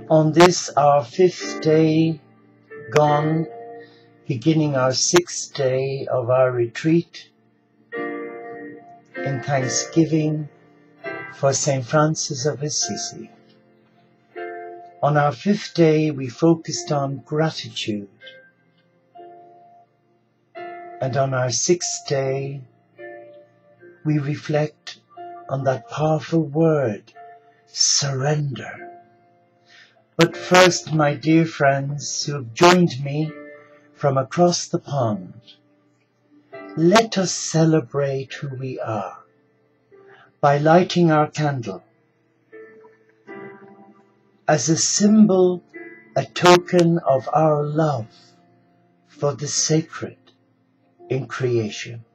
On this our 5th day gone, beginning our 6th day of our retreat, in thanksgiving for St. Francis of Assisi. On our 5th day we focused on gratitude, and on our 6th day we reflect on that powerful word, surrender. But first, my dear friends who have joined me from across the pond, let us celebrate who we are by lighting our candle as a symbol, a token of our love for the sacred in creation.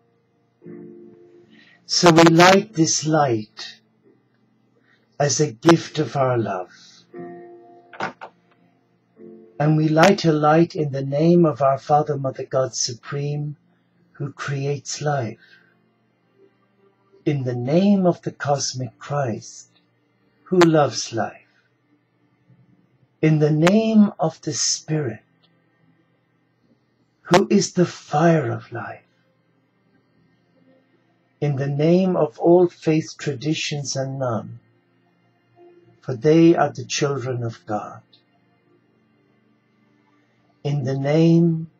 So we light this light as a gift of our love. And we light a light in the name of our Father, Mother, God Supreme, who creates life. In the name of the cosmic Christ, who loves life. In the name of the Spirit, who is the fire of life. In the name of all faith traditions and none, for they are the children of God. In the name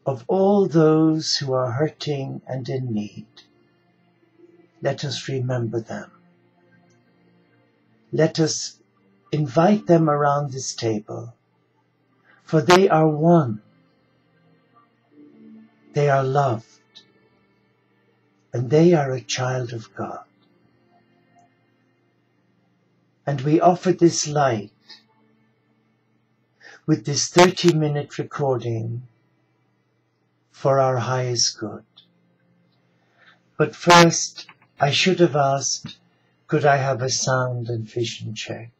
of all those who are hurting and in need, let us remember them. Let us invite them around this table, for they are one. They are loved, and they are a child of God. And we offer this light with this 30-minute recording for our highest good. But first, I should have asked, could I have a sound and vision check?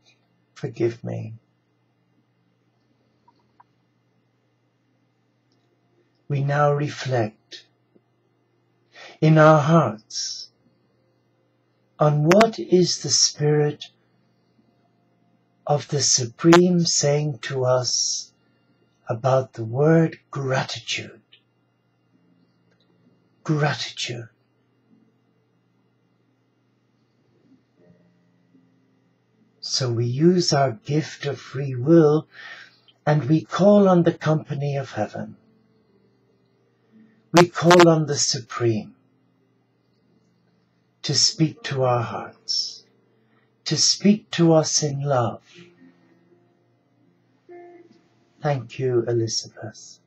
Forgive me. We now reflect in our hearts on what is the Spirit of the Supreme saying to us about the word gratitude. Gratitude. So we use our gift of free will and we call on the company of heaven. We call on the Supreme to speak to our hearts, to speak to us in love. Thank you, Elizabeth.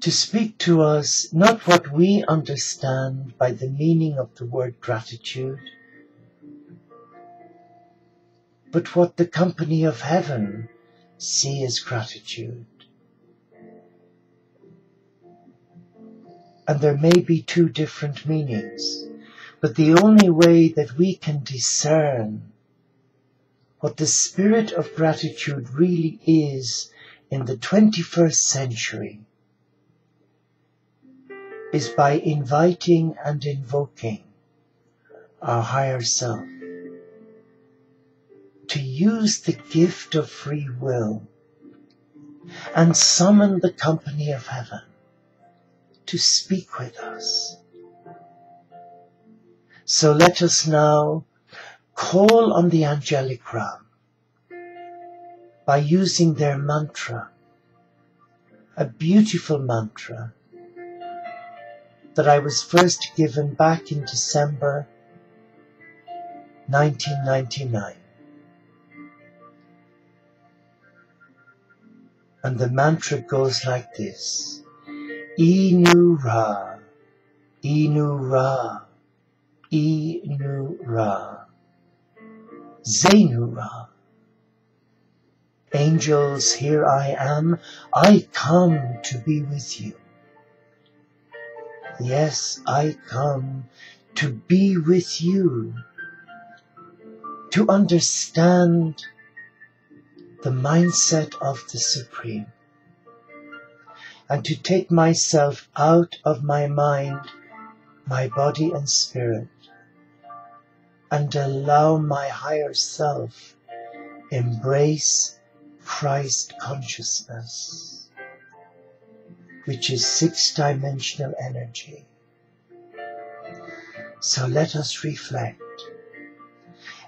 To speak to us not what we understand by the meaning of the word gratitude, but what the company of heaven see as gratitude. And there may be two different meanings, but the only way that we can discern what the spirit of gratitude really is in the 21st century is by inviting and invoking our higher self to use the gift of free will and summon the company of heaven to speak with us. So let us now call on the angelic realm by using their mantra, a beautiful mantra that I was first given back in December 1999. And the mantra goes like this: Inu Ra, Inu Ra, Inu Ra, Zenu Ra. Angels, here I am, I come to be with you. Yes, I come to be with you, to understand the mindset of the Supreme, and to take myself out of my mind, my body and spirit, and allow my higher self embrace Christ consciousness, which is six-dimensional energy. So let us reflect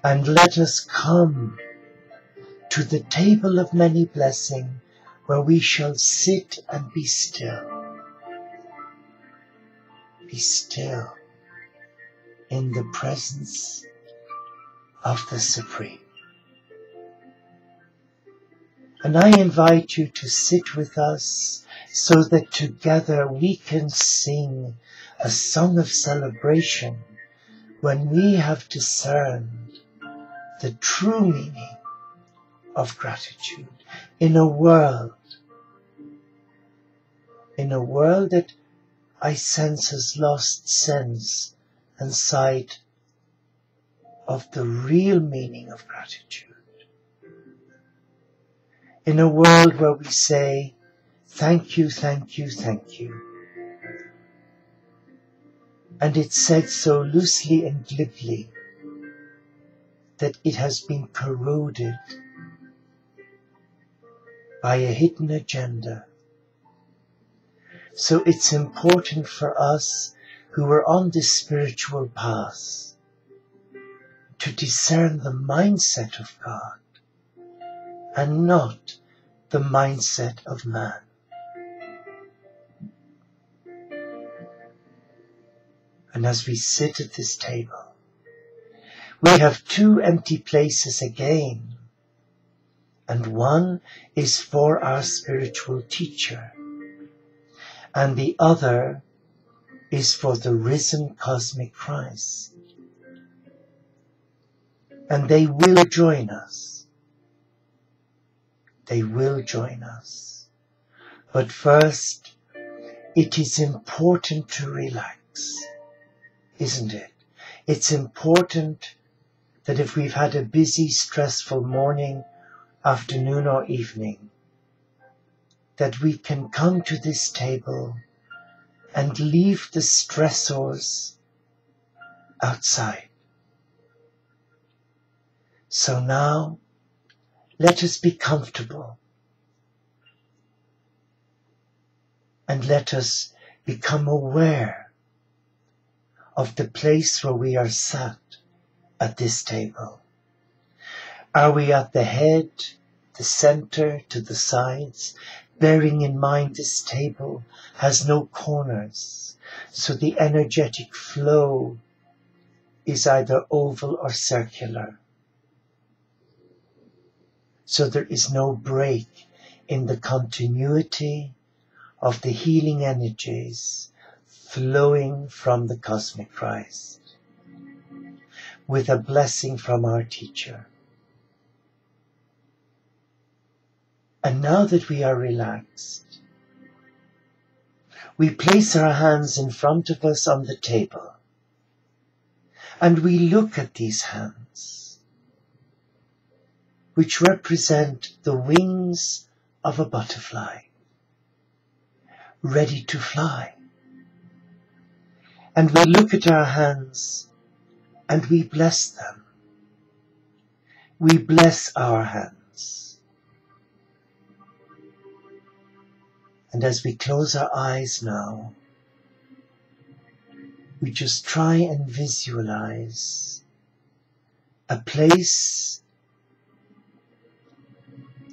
and let us come to the table of many blessing, where we shall sit and be still. Be still in the presence of the Supreme. And I invite you to sit with us so that together we can sing a song of celebration when we have discerned the true meaning of gratitude in a world that I sense has lost sense and sight of the real meaning of gratitude. In a world where we say, thank you, thank you, thank you. And it's said so loosely and glibly that it has been corroded by a hidden agenda. So it's important for us who are on this spiritual path to discern the mindset of God and not the mindset of man. And as we sit at this table, we have two empty places again, and one is for our spiritual teacher, and the other is for the risen cosmic Christ. And they will join us. They will join us. But first, it is important to relax, isn't it? It's important that if we've had a busy, stressful morning, afternoon or evening, that we can come to this table and leave the stressors outside. So now, let us be comfortable and let us become aware of the place where we are sat at this table. Are we at the head, the center, to the sides, bearing in mind this table has no corners, so the energetic flow is either oval or circular. So there is no break in the continuity of the healing energies flowing from the cosmic Christ, with a blessing from our teacher. And now that we are relaxed, we place our hands in front of us on the table, and we look at these hands, which represent the wings of a butterfly, ready to fly. And we look at our hands and we bless them. We bless our hands. And as we close our eyes now, we just try and visualize a place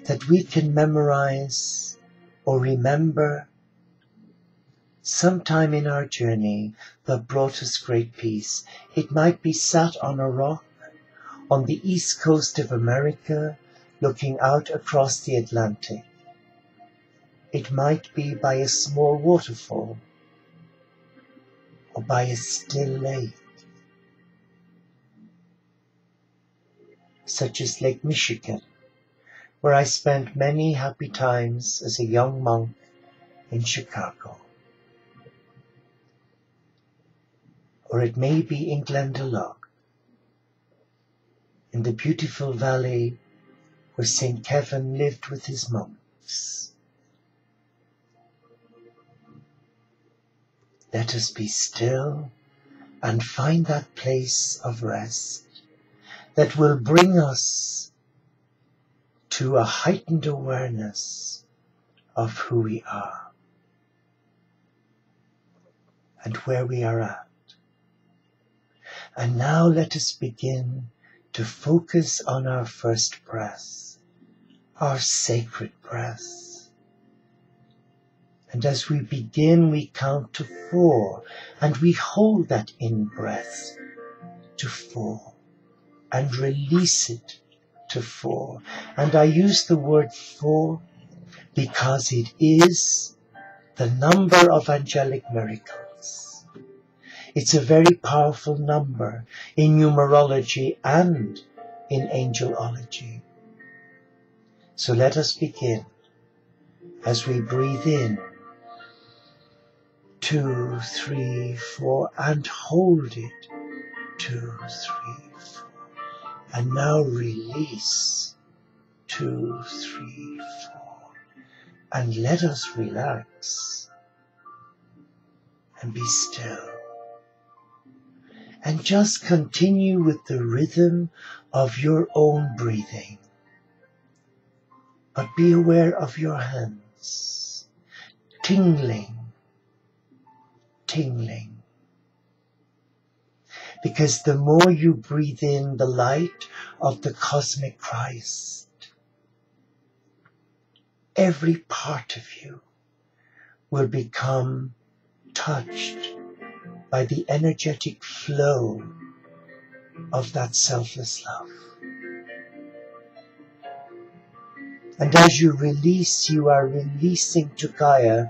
that we can memorize or remember sometime in our journey that brought us great peace. It might be sat on a rock on the east coast of America, looking out across the Atlantic. It might be by a small waterfall or by a still lake, such as Lake Michigan, where I spent many happy times as a young monk in Chicago. Or it may be in Glendalough, in the beautiful valley where St. Kevin lived with his monks. Let us be still and find that place of rest that will bring us to a heightened awareness of who we are and where we are at. And now let us begin to focus on our first breath, our sacred breath. And as we begin, we count to 4, and we hold that in-breath to 4, and release it to 4. And I use the word 4 because it is the number of angelic miracles. It's a very powerful number in numerology and in angelology. So let us begin as we breathe in 2, 3, 4 and hold it 2, 3, 4 and now release 2, 3, 4 and let us relax and be still and just continue with the rhythm of your own breathing, but be aware of your hands tingling, because the more you breathe in the light of the cosmic Christ, every part of you will become touched by the energetic flow of that selfless love. And as you release, you are releasing to Gaia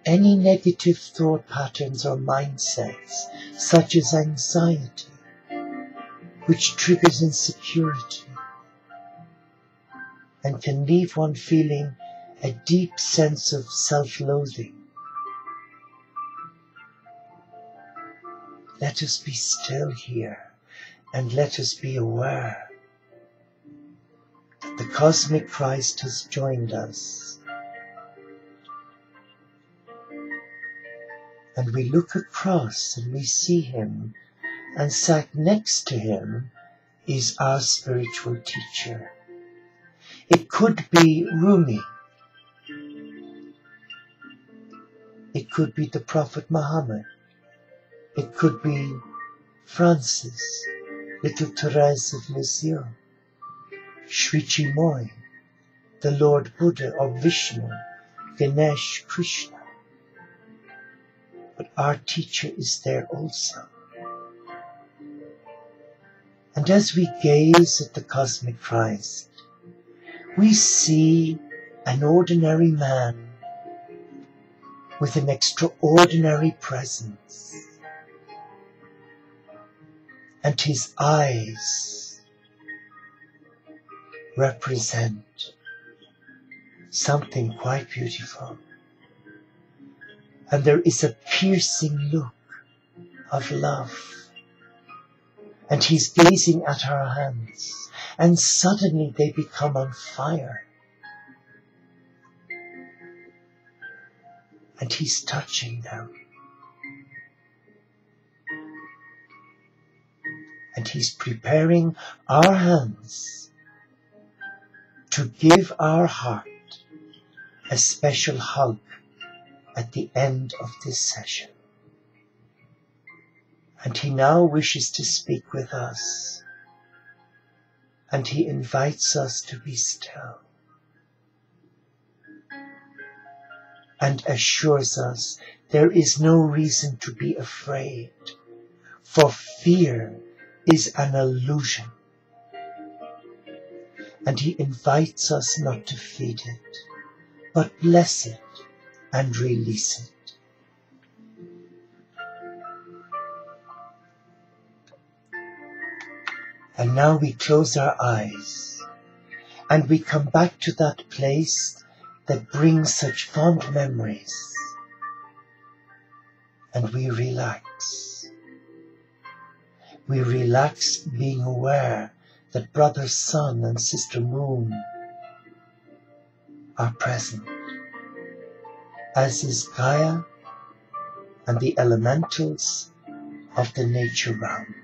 any negative thought patterns or mindsets, such as anxiety, which triggers insecurity and can leave one feeling a deep sense of self-loathing. Let us be still here and let us be aware that the cosmic Christ has joined us. And we look across and we see him, and sat next to him is our spiritual teacher. It could be Rumi. It could be the Prophet Muhammad. It could be Francis, little Therese of Lisieux, Sri Chinmoy, the Lord Buddha or Vishnu, Ganesh, Krishna. But our teacher is there also. And as we gaze at the cosmic Christ, we see an ordinary man with an extraordinary presence. And his eyes represent something quite beautiful. And there is a piercing look of love. And he's gazing at our hands, and suddenly they become on fire. And he's touching them. And he's preparing our hands to give our heart a special hug at the end of this session. And he now wishes to speak with us. And he invites us to be still. And assures us there is no reason to be afraid, for fear is an illusion. And he invites us not to feed it, but bless it and release it. And now we close our eyes and we come back to that place that brings such fond memories. And we relax. We relax being aware that Brother Sun and Sister Moon are present, as is Gaia and the elementals of the nature realm.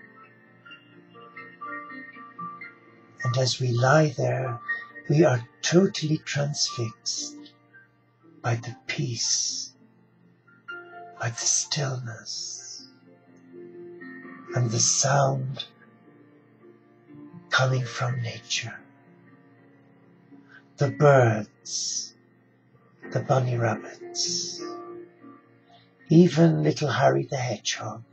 And as we lie there, we are totally transfixed by the peace, by the stillness, and the sound coming from nature. The birds, the bunny rabbits, even little Harry the Hedgehog,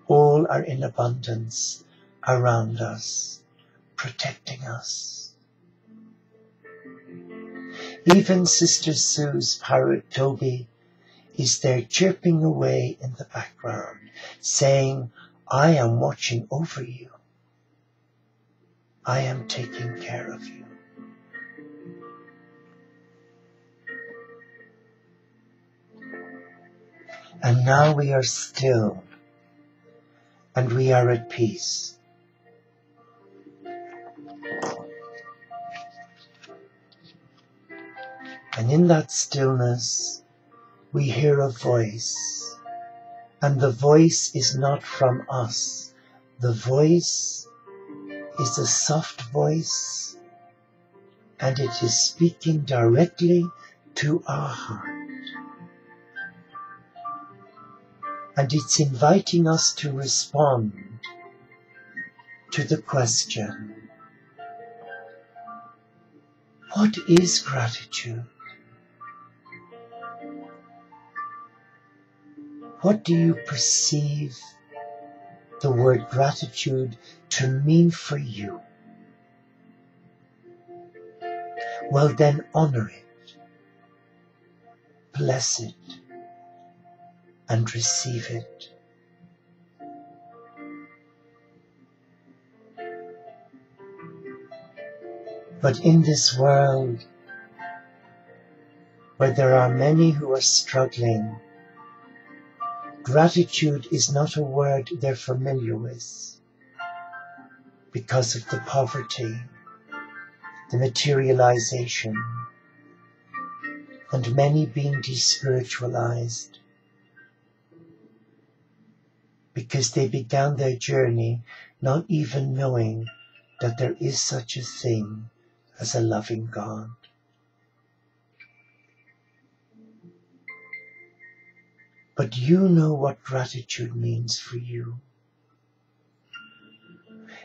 all are in abundance around us, protecting us. Even Sister Sue's parrot Toby is there chirping away in the background, saying, I am watching over you. I am taking care of you. And now we are still, and we are at peace. And in that stillness, we hear a voice, and the voice is not from us. The voice is a soft voice, and it is speaking directly to our heart. And it's inviting us to respond to the question, what is gratitude? What do you perceive the word gratitude to mean for you? Well then, honor it, bless it, and receive it. But in this world, where there are many who are struggling, gratitude is not a word they're familiar with because of the poverty, the materialization, and many being despiritualized because they began their journey not even knowing that there is such a thing as a loving God. But you know what gratitude means for you.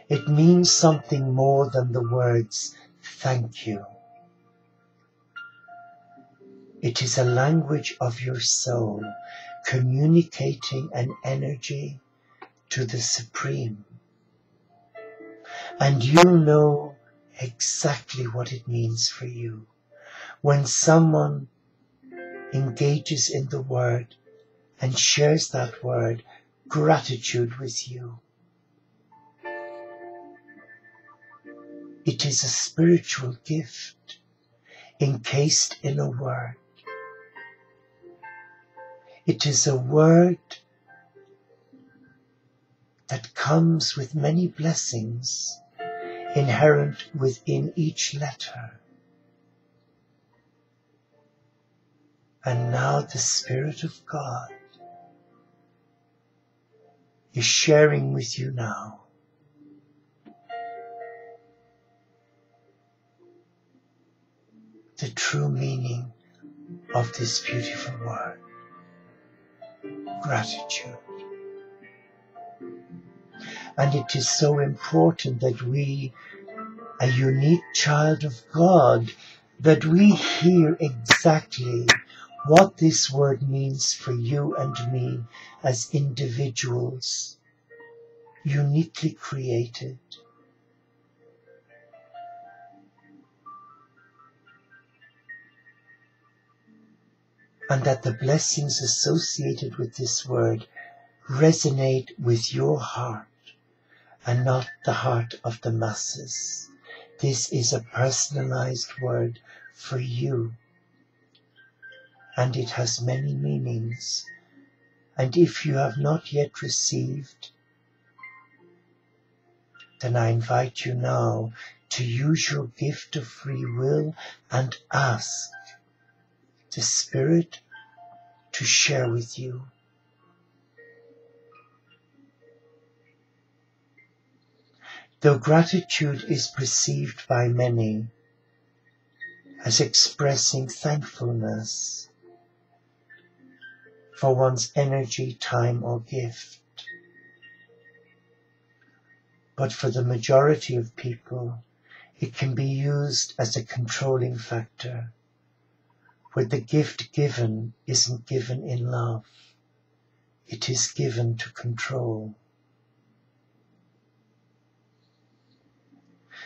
It means something more than the words thank you. It is a language of your soul, communicating an energy to the Supreme. And you know exactly what it means for you. When someone engages in the word and shares that word, gratitude with you, it is a spiritual gift encased in a word. It is a word that comes with many blessings inherent within each letter. And now the Spirit of God is sharing with you now the true meaning of this beautiful word, gratitude. And it is so important that we, a unique child of God, that we hear exactly what this word means for you and me as individuals, uniquely created. And that the blessings associated with this word resonate with your heart and not the heart of the masses. This is a personalized word for you. And it has many meanings. And if you have not yet received, then I invite you now to use your gift of free will and ask the Spirit to share with you. Though gratitude is perceived by many as expressing thankfulness for one's energy, time, or gift, but for the majority of people, it can be used as a controlling factor, where the gift given isn't given in love, it is given to control.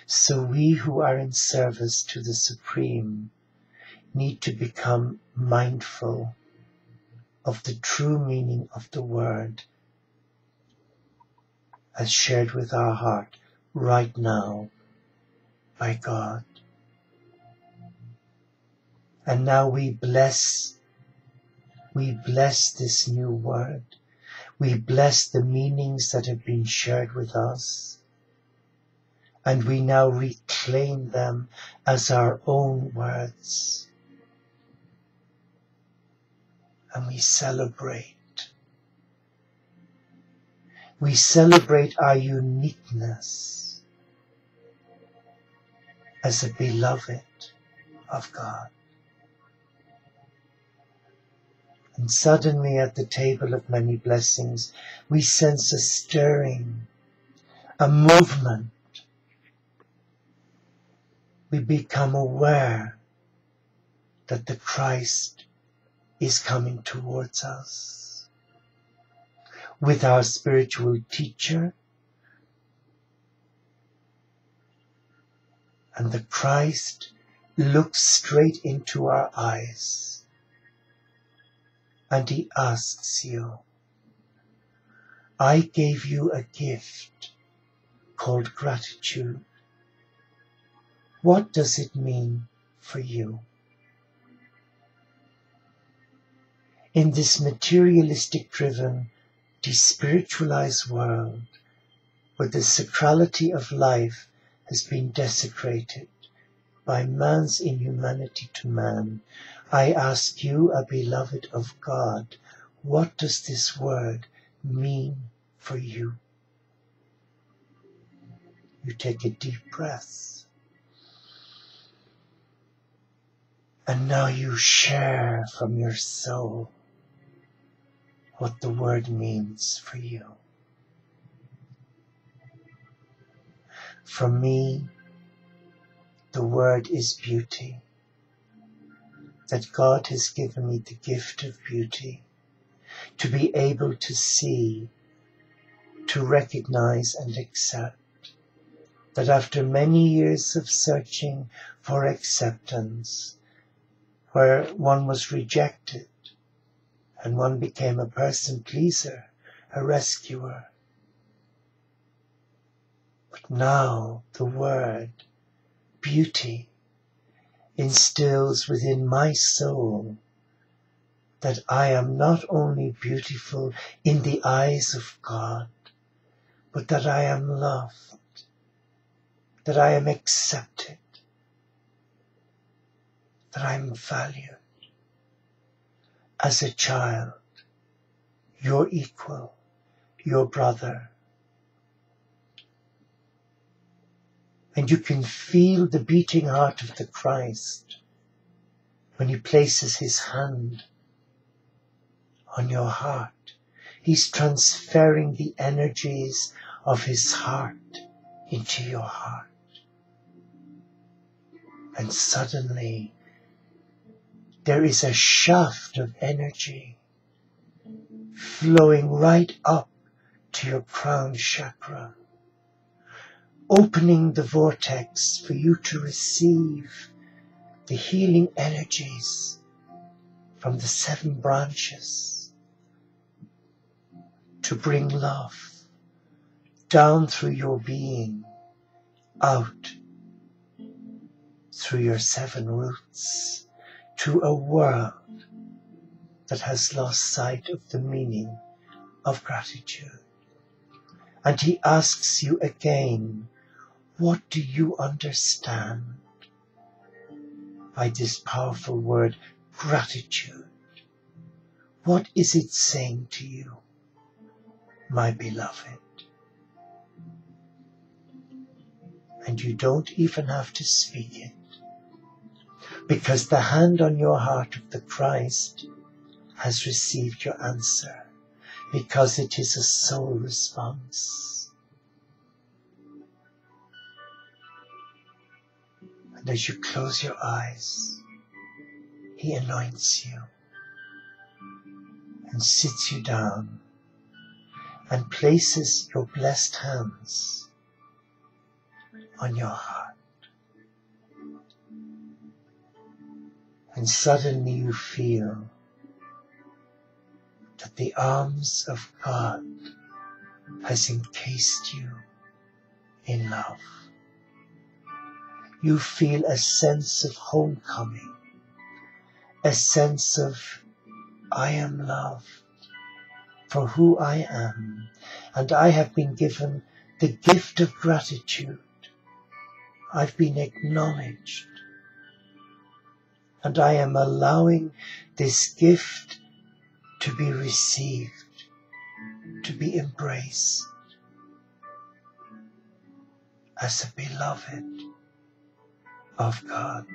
So we who are in service to the Supreme need to become mindful of the true meaning of the word as shared with our heart right now by God. And now we bless this new word. We bless the meanings that have been shared with us. And we now reclaim them as our own words. And we celebrate. We celebrate our uniqueness as a beloved of God. And suddenly at the table of many blessings, we sense a stirring, a movement. We become aware that the Christ is coming towards us. With our spiritual teacher, and the Christ looks straight into our eyes, and he asks you, I gave you a gift called gratitude. What does it mean for you? In this materialistic-driven, despiritualized world, where the sacrality of life has been desecrated by man's inhumanity to man, I ask you, a beloved of God, what does this word mean for you? You take a deep breath. And now you share from your soul what the word means for you. For me, the word is beauty. That God has given me the gift of beauty, to be able to see, to recognize and accept that after many years of searching for acceptance, where one was rejected and one became a person pleaser, a rescuer. But now the word beauty instills within my soul that I am not only beautiful in the eyes of God, but that I am loved, that I am accepted, that I am valued as a child, your equal, your brother. And you can feel the beating heart of the Christ when he places his hand on your heart. He's transferring the energies of his heart into your heart. And suddenly there is a shaft of energy flowing right up to your crown chakra, opening the vortex for you to receive the healing energies from the 7 branches to bring love down through your being, out through your 7 roots, to a world that has lost sight of the meaning of gratitude. And he asks you again, what do you understand by this powerful word, gratitude? What is it saying to you, my beloved? And you don't even have to speak it, because the hand on your heart of the Christ has received your answer, because it is a soul response. And as you close your eyes, He anoints you and sits you down and places your blessed hands on your heart. And suddenly you feel that the arms of God has encased you in love. You feel a sense of homecoming, a sense of I am loved for who I am, and I have been given the gift of gratitude. I've been acknowledged, and I am allowing this gift to be received, to be embraced as a beloved of God.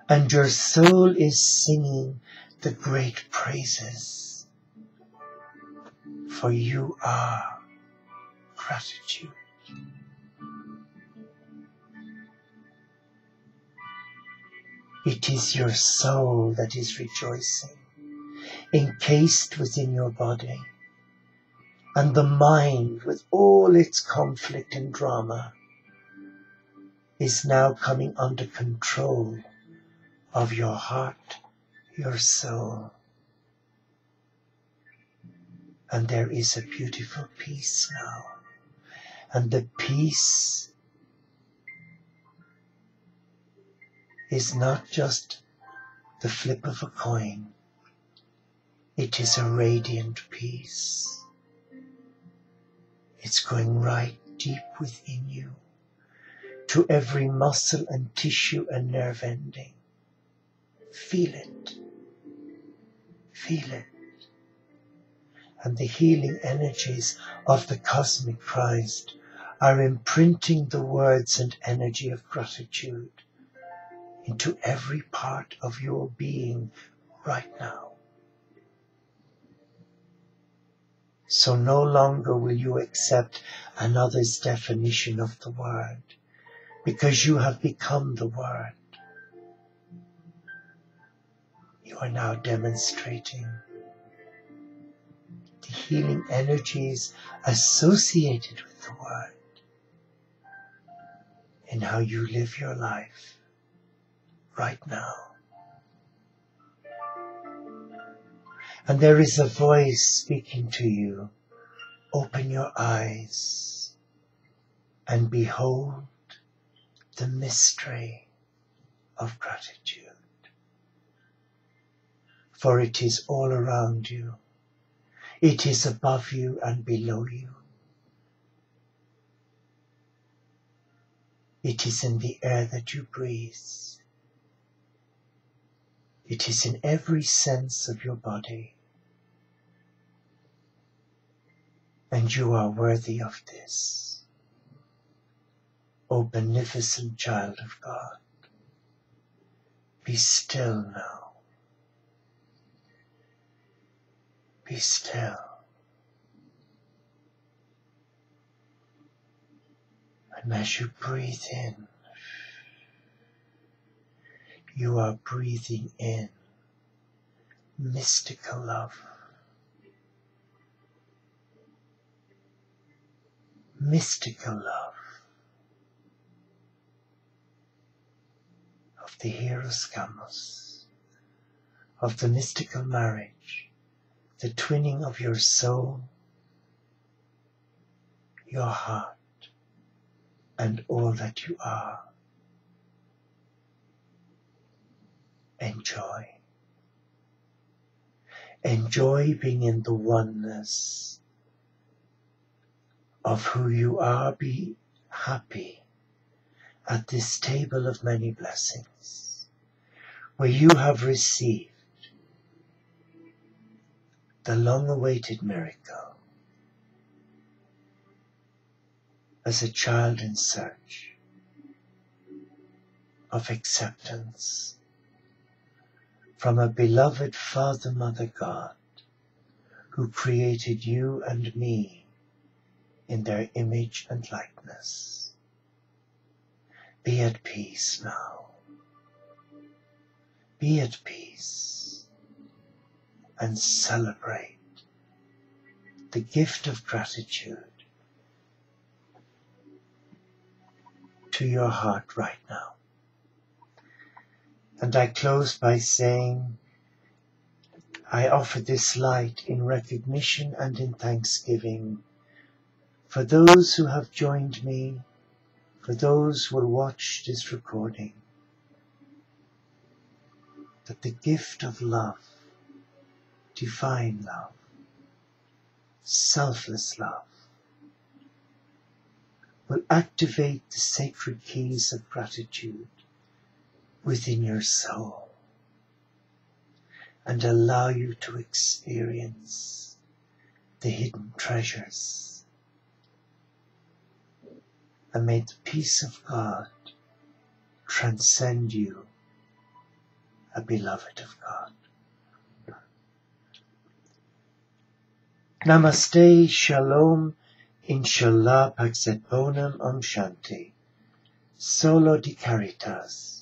And your soul is singing the great praises, for you are gratitude. It is your soul that is rejoicing, encased within your body, and the mind, with all its conflict and drama, is now coming under control of your heart, your soul. And there is a beautiful peace now. And the peace is not just the flip of a coin. It is a radiant peace. It's going right deep within you, to every muscle and tissue and nerve ending. Feel it. Feel it. And the healing energies of the cosmic Christ are imprinting the words and energy of gratitude into every part of your being right now. So no longer will you accept another's definition of the word, because you have become the word. You are now demonstrating the healing energies associated with the word in how you live your life right now. And there is a voice speaking to you. Open your eyes and behold the mystery of gratitude. For it is all around you. It is above you and below you. It is in the air that you breathe. It is in every sense of your body. And you are worthy of this. O beneficent child of God, be still now. Be still. And as you breathe in, you are breathing in mystical love. Mystical love of the Hieros Gamos, of the mystical marriage, the twinning of your soul, your heart, and all that you are. Enjoy. Enjoy being in the oneness of who you are. Be happy at this table of many blessings, where you have received the long-awaited miracle as a child in search of acceptance from a beloved Father, Mother God, who created you and me in their image and likeness. Be at peace now. Be at peace and celebrate the gift of gratitude to your heart right now. And I close by saying, I offer this light in recognition and in thanksgiving for those who have joined me, for those who will watch this recording, that the gift of love, divine love, selfless love, will activate the sacred keys of gratitude within your soul and allow you to experience the hidden treasures. And may the peace of God transcend you, a beloved of God. Namaste, Shalom, Inshallah, Pax et Bonum, Om Shanti. Solo di Caritas.